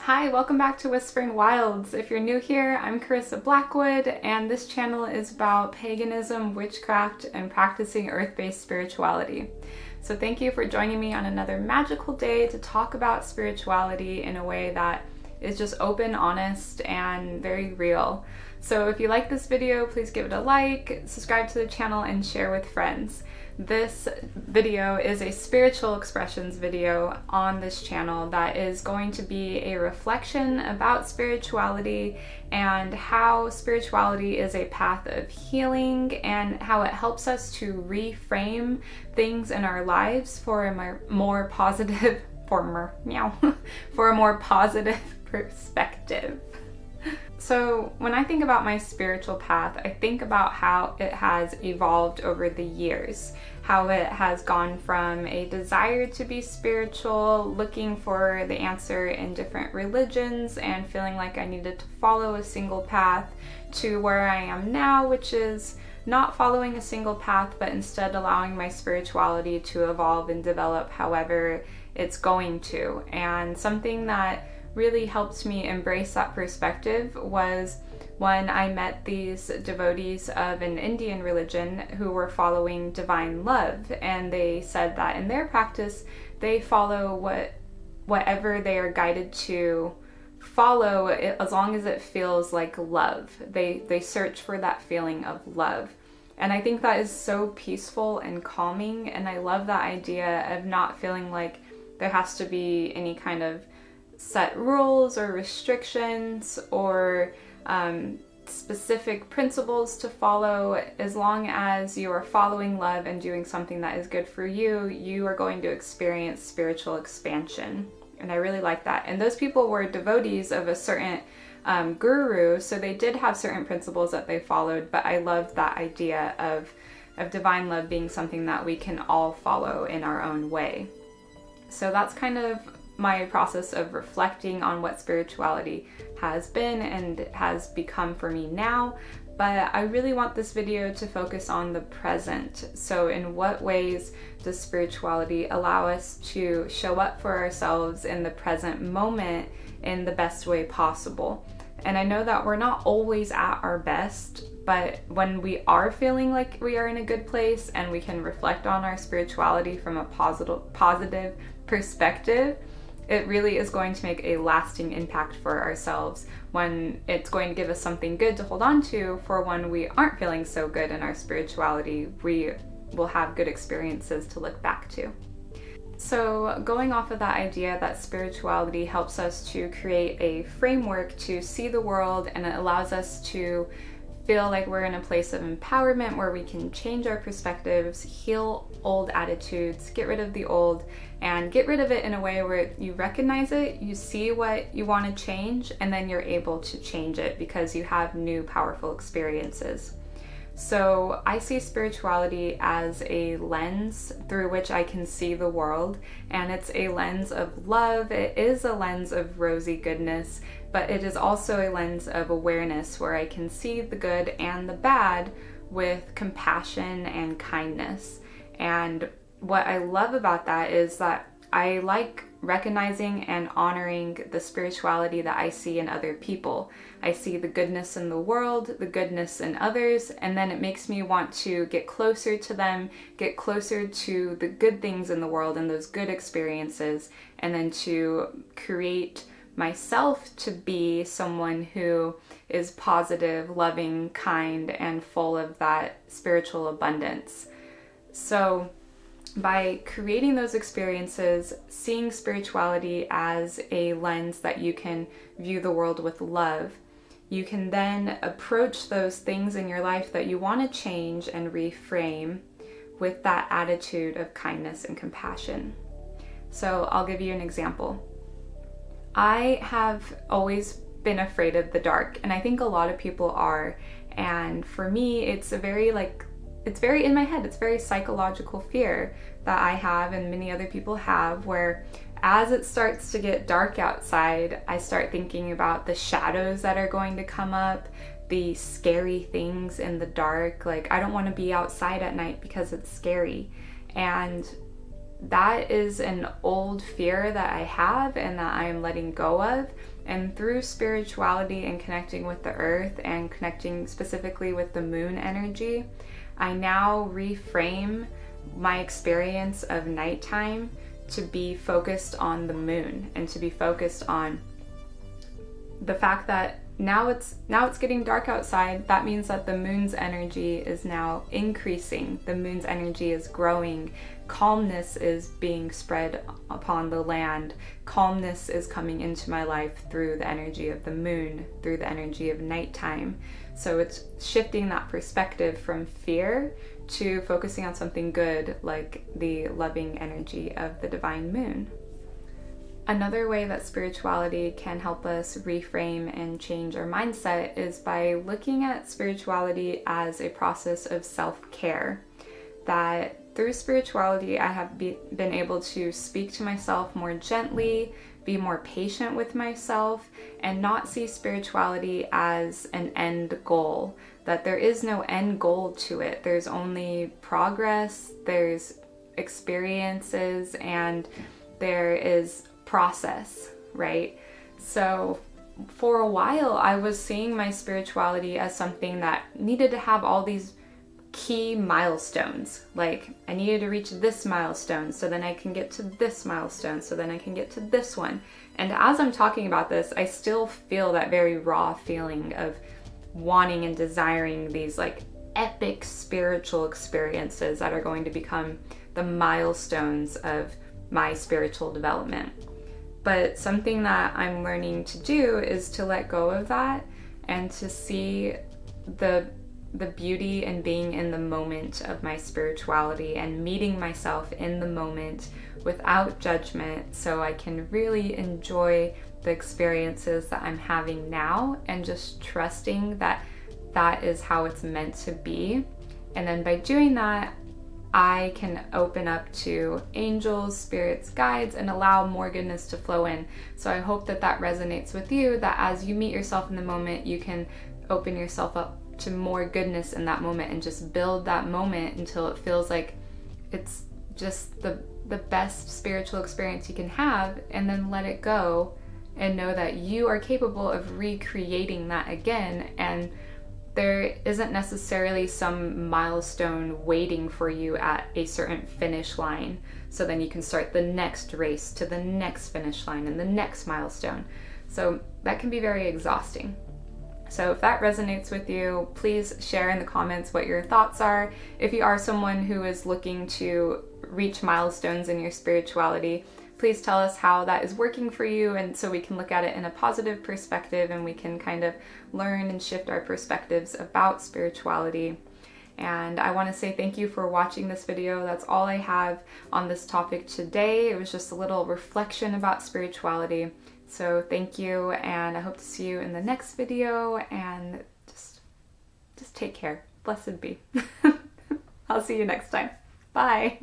Hi, welcome back to Whispering Wilds. If you're new here, I'm Carissa Blackwood, and this channel is about paganism, witchcraft, and practicing earth-based spirituality. So thank you for joining me on another magical day to talk about spirituality in a way that is just open, honest, and very real. So if you like this video, please give it a like, subscribe to the channel, and share with friends. This video is a spiritual expressions video on this channel that is going to be a reflection about spirituality and how spirituality is a path of healing and how it helps us to reframe things in our lives for a more positive perspective. So when I think about my spiritual path, I think about how it has evolved over the years, how it has gone from a desire to be spiritual, looking for the answer in different religions and feeling like I needed to follow a single path, to where I am now, which is not following a single path, but instead allowing my spirituality to evolve and develop however it's going to. And something that really helped me embrace that perspective was when I met these devotees of an Indian religion who were following divine love, and they said that in their practice they follow whatever they are guided to follow, as long as it feels like love. They search for that feeling of love. And I think that is so peaceful and calming, and I love that idea of not feeling like there has to be any kind of set rules or restrictions or specific principles to follow. As long as you are following love and doing something that is good for you, you are going to experience spiritual expansion. And I really like that. And those people were devotees of a certain guru, so they did have certain principles that they followed, but I love that idea of divine love being something that we can all follow in our own way. So that's kind of my process of reflecting on what spirituality has been and has become for me now. But I really want this video to focus on the present. So in what ways does spirituality allow us to show up for ourselves in the present moment in the best way possible? And I know that we're not always at our best, but when we are feeling like we are in a good place and we can reflect on our spirituality from a positive perspective, it really is going to make a lasting impact for ourselves, when it's going to give us something good to hold on to for when we aren't feeling so good in our spirituality. We will have good experiences to look back to. So going off of that idea that spirituality helps us to create a framework to see the world, and it allows us to feel like we're in a place of empowerment where we can change our perspectives, heal old attitudes, get rid of the old, and get rid of it in a way where you recognize it, you see what you want to change, and then you're able to change it because you have new powerful experiences. So I see spirituality as a lens through which I can see the world, and it's a lens of love. It is a lens of rosy goodness, but it is also a lens of awareness where I can see the good and the bad with compassion and kindness. And what I love about that is that I like recognizing and honoring the spirituality that I see in other people. I see the goodness in the world, the goodness in others, and then it makes me want to get closer to them, get closer to the good things in the world and those good experiences, and then to create myself to be someone who is positive, loving, kind, and full of that spiritual abundance. So by creating those experiences, seeing spirituality as a lens that you can view the world with love, you can then approach those things in your life that you want to change and reframe with that attitude of kindness and compassion. So I'll give you an example. I have always been afraid of the dark, and I think a lot of people are. And for me, it's very in my head. It's very psychological fear that I have and many other people have, where as it starts to get dark outside, I start thinking about the shadows that are going to come up, the scary things in the dark. Like, I don't want to be outside at night because it's scary. And that is an old fear that I have and that I am letting go of. And through spirituality and connecting with the earth and connecting specifically with the moon energy, I now reframe my experience of nighttime to be focused on the moon and to be focused on the fact that now it's getting dark outside. That means that the moon's energy is now increasing. The moon's energy is growing. Calmness is being spread upon the land. Calmness is coming into my life through the energy of the moon, through the energy of nighttime. So it's shifting that perspective from fear to focusing on something good, like the loving energy of the divine moon. Another way that spirituality can help us reframe and change our mindset is by looking at spirituality as a process of self-care. That through spirituality, I have been able to speak to myself more gently, be more patient with myself, and not see spirituality as an end goal. That there is no end goal to it. There's only progress, there's experiences, and there is process, right? So for a while, I was seeing my spirituality as something that needed to have all these key milestones. Like, I needed to reach this milestone so then I can get to this milestone, so then I can get to this one. And as I'm talking about this, I still feel that very raw feeling of wanting and desiring these like epic spiritual experiences that are going to become the milestones of my spiritual development. But something that I'm learning to do is to let go of that and to see the beauty in being in the moment of my spirituality and meeting myself in the moment without judgment, so I can really enjoy the experiences that I'm having now and just trusting that that is how it's meant to be. And then by doing that, I can open up to angels, spirits, guides, and allow more goodness to flow in. So I hope that that resonates with you, that as you meet yourself in the moment, you can open yourself up to more goodness in that moment and just build that moment until it feels like it's just the best spiritual experience you can have, and then let it go and know that you are capable of recreating that again. And there isn't necessarily some milestone waiting for you at a certain finish line, so then you can start the next race to the next finish line and the next milestone. So that can be very exhausting. So if that resonates with you, please share in the comments what your thoughts are. If you are someone who is looking to reach milestones in your spirituality, please tell us how that is working for you, and so we can look at it in a positive perspective and we can kind of learn and shift our perspectives about spirituality. And I want to say thank you for watching this video. That's all I have on this topic today. It was just a little reflection about spirituality. So thank you, and I hope to see you in the next video, and just take care. Blessed be. I'll see you next time. Bye.